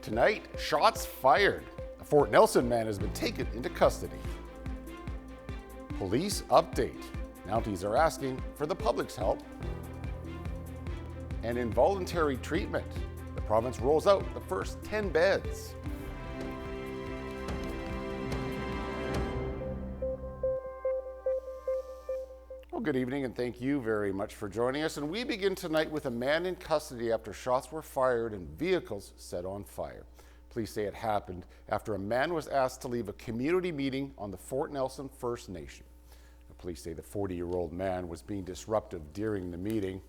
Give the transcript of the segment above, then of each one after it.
Tonight, shots fired. A Fort Nelson man has been taken into custody. Police update. Mounties are asking for the public's help. And involuntary treatment. The province rolls out the first 10 beds. Well, good evening and thank you very much for joining us. And we begin tonight with a man in custody after shots were fired and vehicles set on fire. Police say it happened after a man was asked to leave a community meeting on the Fort Nelson First Nation. The police say the 40-year-old man was being disruptive during the meeting.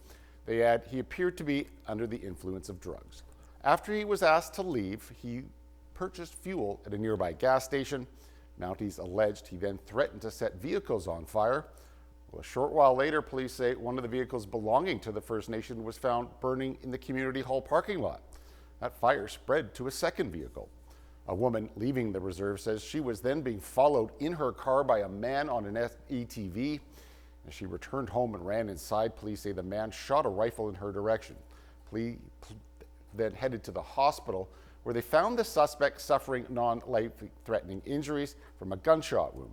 They add he appeared to be under the influence of drugs. After he was asked to leave, he purchased fuel at a nearby gas station. Mounties alleged he then threatened to set vehicles on fire. Well, a short while later, police say one of the vehicles belonging to the First Nation was found burning in the community hall parking lot. That fire spread to a second vehicle. A woman leaving the reserve says she was then being followed in her car by a man on an ATV. As she returned home and ran inside, police say the man shot a rifle in her direction. Police then headed to the hospital where they found the suspect suffering non-life-threatening injuries from a gunshot wound.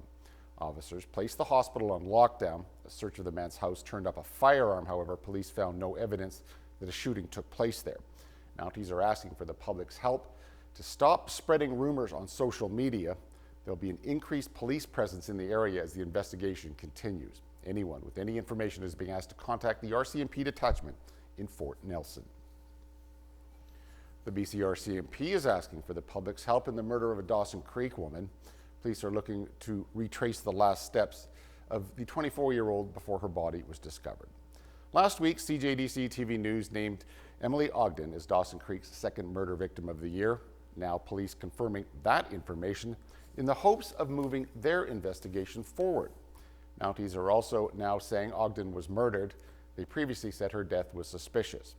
Officers placed the hospital on lockdown. A search of the man's house turned up a firearm. However, police found no evidence that a shooting took place there. Mounties are asking for the public's help to stop spreading rumors on social media. There'll be an increased police presence in the area as the investigation continues. Anyone with any information is being asked to contact the RCMP detachment in Fort Nelson. The BC RCMP is asking for the public's help in the murder of a Dawson Creek woman. Police are looking to retrace the last steps of the 24-year-old before her body was discovered. Last week, CJDC-TV News named Emily Ogden as Dawson Creek's second murder victim of the year. Now police confirming that information in the hopes of moving their investigation forward. Mounties are also now saying Ogden was murdered. They previously said her death was suspicious.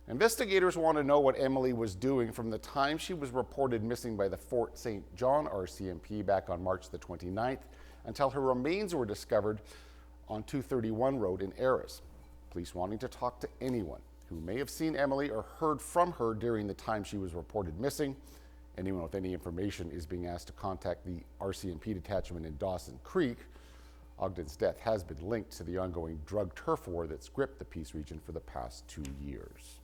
Investigators want to know what Emily was doing from the time she was reported missing by the Fort St. John RCMP back on March the 29th until her remains were discovered on 231 Road in Eris. Police wanting to talk to anyone who may have seen Emily or heard from her during the time she was reported missing. Anyone with any information is being asked to contact the RCMP detachment in Dawson Creek. Ogden's death has been linked to the ongoing drug turf war that's gripped the Peace region for the past 2 years.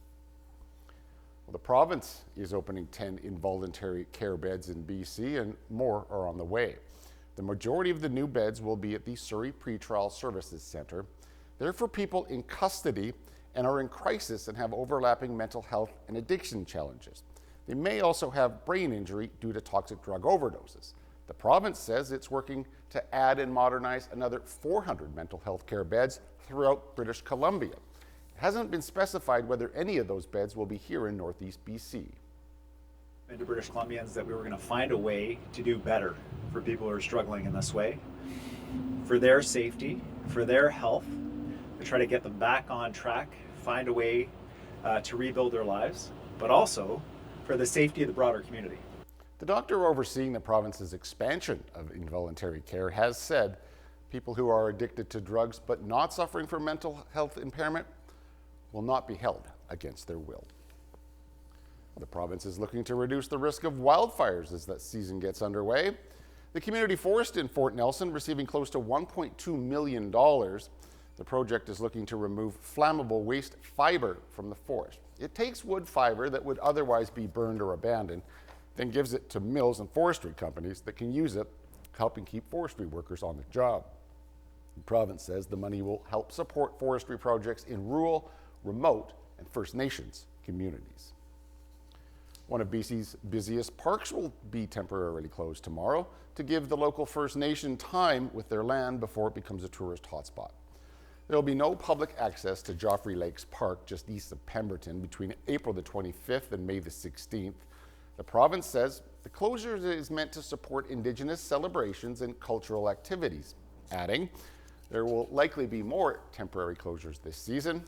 Well, the province is opening 10 involuntary care beds in BC and more are on the way. The majority of the new beds will be at the Surrey Pretrial Services Centre. They're for people in custody and are in crisis and have overlapping mental health and addiction challenges. They may also have brain injury due to toxic drug overdoses. The province says it's working to add and modernize another 400 mental health care beds throughout British Columbia. It hasn't been specified whether any of those beds will be here in Northeast BC. And to British Columbians that we were going to find a way to do better for people who are struggling in this way, for their safety, for their health, to try to get them back on track, find a way to rebuild their lives, but also for the safety of the broader community. The doctor overseeing the province's expansion of involuntary care has said people who are addicted to drugs but not suffering from mental health impairment will not be held against their will. The province is looking to reduce the risk of wildfires as that season gets underway. The community forest in Fort Nelson receiving close to $1.2 million. The project is looking to remove flammable waste fiber from the forest. It takes wood fiber that would otherwise be burned or abandoned, then gives it to mills and forestry companies that can use it, helping keep forestry workers on the job. The province says the money will help support forestry projects in rural, remote, and First Nations communities. One of BC's busiest parks will be temporarily closed tomorrow to give the local First Nation time with their land before it becomes a tourist hotspot. There will be no public access to Joffrey Lakes Park just east of Pemberton between April the 25th and May the 16th. The province says the closure is meant to support Indigenous celebrations and cultural activities, adding there will likely be more temporary closures this season.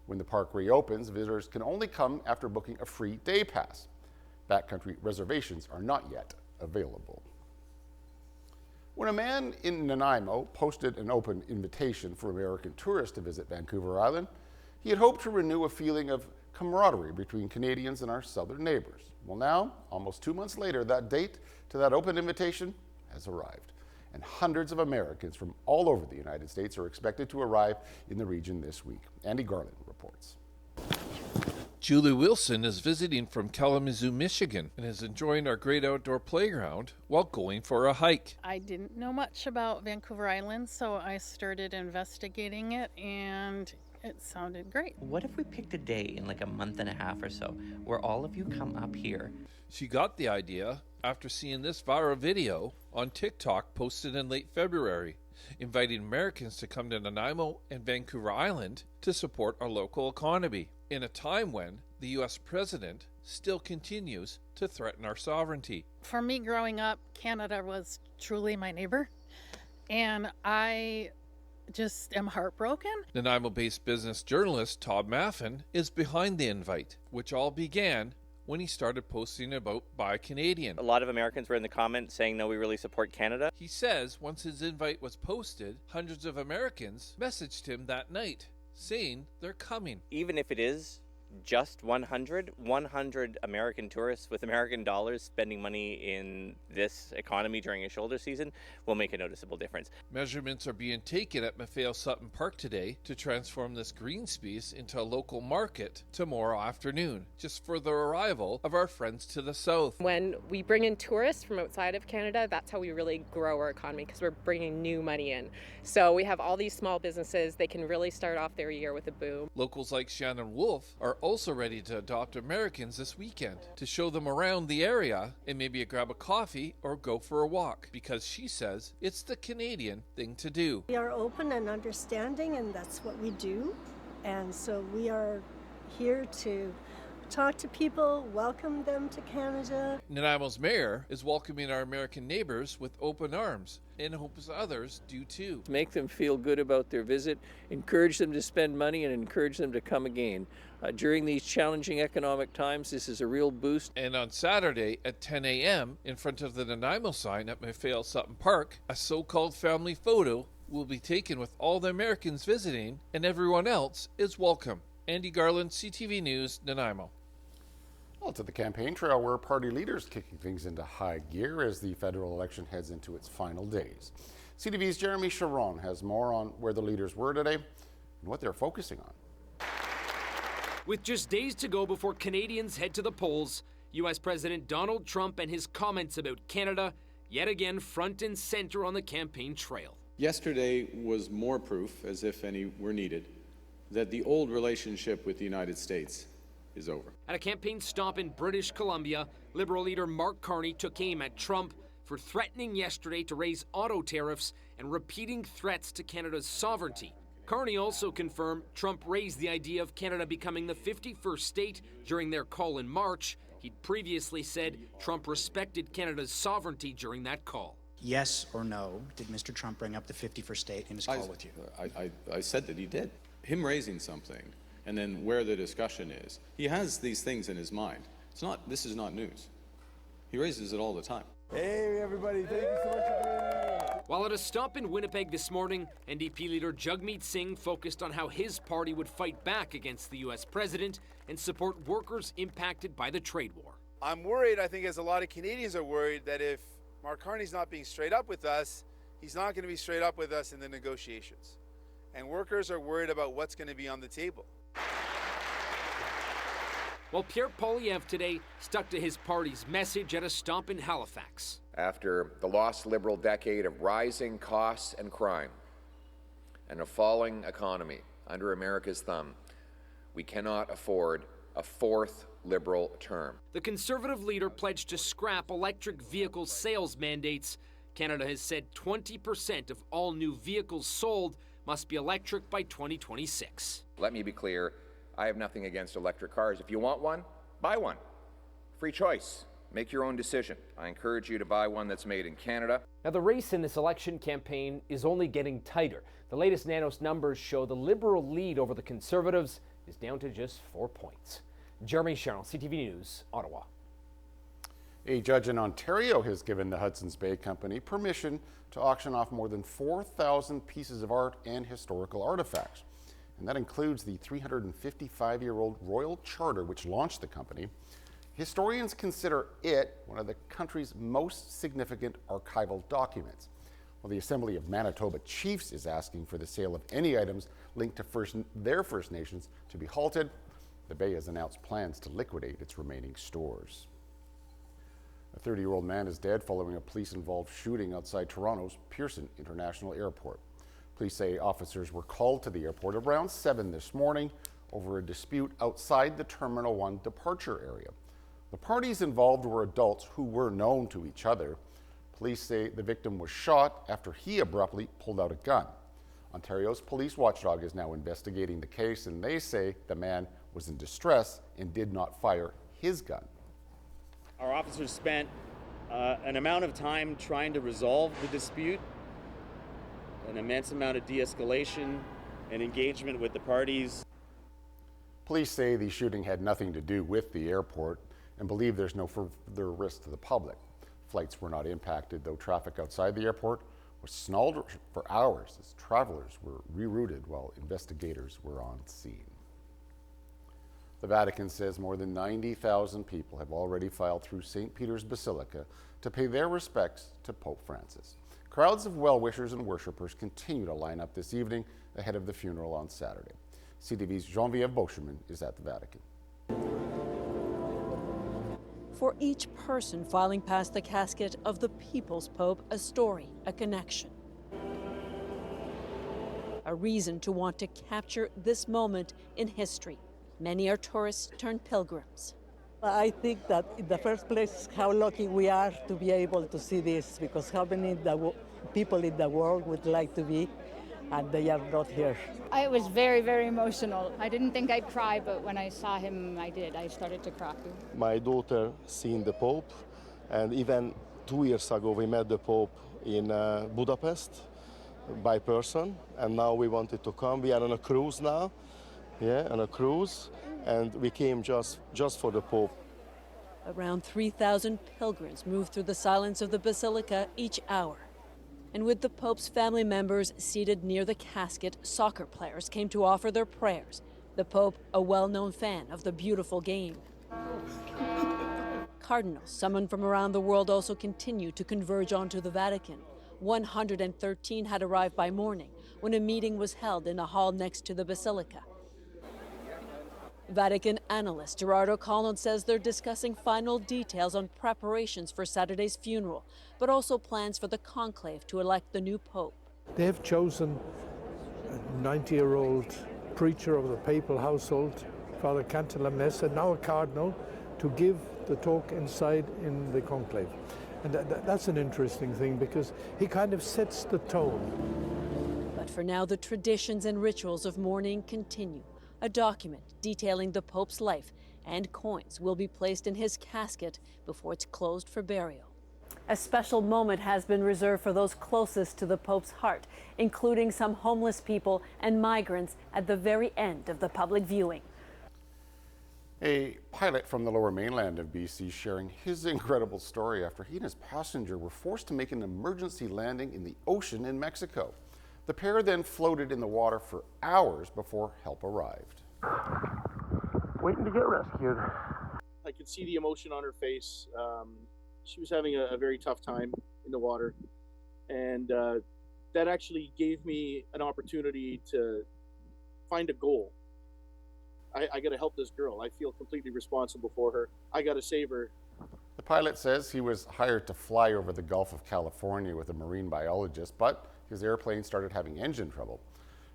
When the park reopens, visitors can only come after booking a free day pass. Backcountry reservations are not yet available. When a man in Nanaimo posted an open invitation for American tourists to visit Vancouver Island, he had hoped to renew a feeling of camaraderie between Canadians and our southern neighbors. Well, now, almost 2 months later, that date to that open invitation has arrived, and hundreds of Americans from all over the United States are expected to arrive in the region this week. Andy Garland reports. Julie Wilson is visiting from Kalamazoo, Michigan, and is enjoying our great outdoor playground while going for a hike. I didn't know much about Vancouver Island, so I started investigating it, and it sounded great. What if we picked a day in like a month and a half or so where all of you come up here? She got the idea after seeing this viral video on TikTok posted in late February, inviting Americans to come to Nanaimo and Vancouver Island to support our local economy in a time when the U.S. president still continues to threaten our sovereignty. For me growing up, Canada was truly my neighbor, and I just am heartbroken. Nanaimo-based business journalist Todd Maffin is behind the invite, which all began when he started posting about Buy Canadian. A lot of Americans were in the comments saying, no, we really support Canada. He says once his invite was posted, hundreds of Americans messaged him that night, saying they're coming. Even if it is just 100 American tourists with American dollars spending money in this economy during a shoulder season will make a noticeable difference. Measurements are being taken at Maffei-Sutton Park today to transform this green space into a local market tomorrow afternoon, just for the arrival of our friends to the south. When we bring in tourists from outside of Canada, that's how we really grow our economy, because we're bringing new money in. So we have all these small businesses, they can really start off their year with a boom. Locals like Shannon Wolf are also ready to adopt Americans this weekend to show them around the area and maybe grab a coffee or go for a walk, because she says it's the Canadian thing to do. We are open and understanding, and that's what we do. And so we are here to talk to people, welcome them to Canada. Nanaimo's mayor is welcoming our American neighbors with open arms and hopes others do too. Make them feel good about their visit, encourage them to spend money, and encourage them to come again. During these challenging economic times, this is a real boost. And on Saturday at 10 a.m. in front of the Nanaimo sign at Maffei-Sutton Park, a so-called family photo will be taken with all the Americans visiting, and everyone else is welcome. Andy Garland, CTV News, Nanaimo. Well, to the campaign trail where party leaders kicking things into high gear as the federal election heads into its final days. CTV's Jeremy Sharon has more on where the leaders were today and what they're focusing on. With just days to go before Canadians head to the polls, U.S. President Donald Trump and his comments about Canada yet again front and center on the campaign trail. Yesterday was more proof, as if any were needed, that the old relationship with the United States is over. At a campaign stop in British Columbia, Liberal leader Mark Carney took aim at Trump for threatening yesterday to raise auto tariffs and repeating threats to Canada's sovereignty. Carney also confirmed Trump raised the idea of Canada becoming the 51st state during their call in March. He'd previously said Trump respected Canada's sovereignty during that call. Yes or no, did Mr. Trump bring up the 51st state in his call with you? I said that he did. Him raising something, and then where the discussion is. He has these things in his mind. This is not news. He raises it all the time. Hey everybody, thank you so much for being here. While at a stop in Winnipeg this morning, NDP leader Jagmeet Singh focused on how his party would fight back against the U.S. president and support workers impacted by the trade war. I'm worried, I think as a lot of Canadians are worried, that if Mark Carney's not being straight up with us, he's not going to be straight up with us in the negotiations. And workers are worried about what's going to be on the table. While Pierre Poilievre today stuck to his party's message at a stop in Halifax. After the lost Liberal decade of rising costs and crime and a falling economy under America's thumb, we cannot afford a fourth Liberal term. The Conservative leader pledged to scrap electric vehicle sales mandates. Canada has said 20% of all new vehicles sold must be electric by 2026. Let me be clear. I have nothing against electric cars. If you want one, buy one. Free choice. Make your own decision. I encourage you to buy one that's made in Canada. Now, the race in this election campaign is only getting tighter. The latest Nanos numbers show the Liberal lead over the Conservatives is down to just 4 points. Jeremy Sharon, CTV News, Ottawa. A judge in Ontario has given the Hudson's Bay Company permission to auction off more than 4,000 pieces of art and historical artifacts. and that includes the 355-year-old Royal Charter which launched the company. Historians consider it one of the country's most significant archival documents. Well, the Assembly of Manitoba Chiefs is asking for the sale of any items linked to their First Nations to be halted. The Bay has announced plans to liquidate its remaining stores. A 30-year-old man is dead following a police-involved shooting outside Toronto's Pearson International Airport. Police say officers were called to the airport around 7 this morning over a dispute outside the Terminal 1 departure area. The parties involved were adults who were known to each other. Police say the victim was shot after he abruptly pulled out a gun. Ontario's police watchdog is now investigating the case, and they say the man was in distress and did not fire his gun. Our officers spent an amount of time trying to resolve the dispute, an immense amount of de-escalation and engagement with the parties. Police say the shooting had nothing to do with the airport and believe there's no further risk to the public. Flights were not impacted, though traffic outside the airport was stalled for hours as travelers were rerouted while investigators were on scene. The Vatican says more than 90,000 people have already filed through St. Peter's Basilica to pay their respects to Pope Francis. Crowds of well-wishers and worshippers continue to line up this evening ahead of the funeral on Saturday. CTV's Geneviève Beauchemin is at the Vatican. For each person filing past the casket of the People's Pope, a story, a connection. A reason to want to capture this moment in history. Many are tourists turned pilgrims. I think that in the first place, how lucky we are to be able to see this, because how many people in the world would like to be, and they are not here. I was very, very emotional. I didn't think I'd cry, but when I saw him, I did. I started to cry. My daughter seen the Pope, and even 2 years ago we met the Pope in Budapest by person, and now we wanted to come. We are on a cruise now, on a cruise, and we came just for the Pope. Around 3,000 pilgrims move through the silence of the Basilica each hour. And with the Pope's family members seated near the casket, soccer players came to offer their prayers. The Pope, a well-known fan of the beautiful game. Cardinals summoned from around the world also continue to converge onto the Vatican. 113 had arrived by morning when a meeting was held in a hall next to the Basilica. Vatican analyst Gerard O'Connell says they're discussing final details on preparations for Saturday's funeral, but also plans for the conclave to elect the new pope. They have chosen a 90-year-old preacher of the papal household, Father Cantalamessa, now a cardinal, to give the talk inside in the conclave. And that's an interesting thing because he kind of sets the tone. But for now, the traditions and rituals of mourning continue. A document detailing the Pope's life and coins will be placed in his casket before it's closed for burial. A special moment has been reserved for those closest to the Pope's heart, including some homeless people and migrants at the very end of the public viewing. A pilot from the Lower Mainland of BC sharing his incredible story after he and his passenger were forced to make an emergency landing in the ocean in Mexico. The pair then floated in the water for hours before help arrived. Waiting to get rescued. I could see the emotion on her face. She was having a very tough time in the water. And that actually gave me an opportunity to find a goal. I got to help this girl. I feel completely responsible for her. I got to save her. The pilot says he was hired to fly over the Gulf of California with a marine biologist, but his airplane started having engine trouble.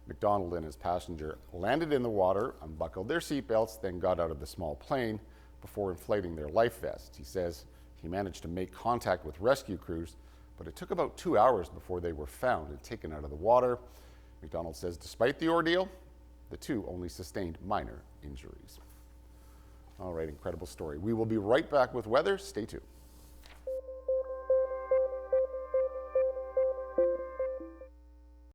McDonald and his passenger landed in the water, unbuckled their seatbelts, then got out of the small plane before inflating their life vests. He says he managed to make contact with rescue crews, but it took about 2 hours before they were found and taken out of the water. McDonald says despite the ordeal, the two only sustained minor injuries. All right, incredible story. We will be right back with weather. Stay tuned.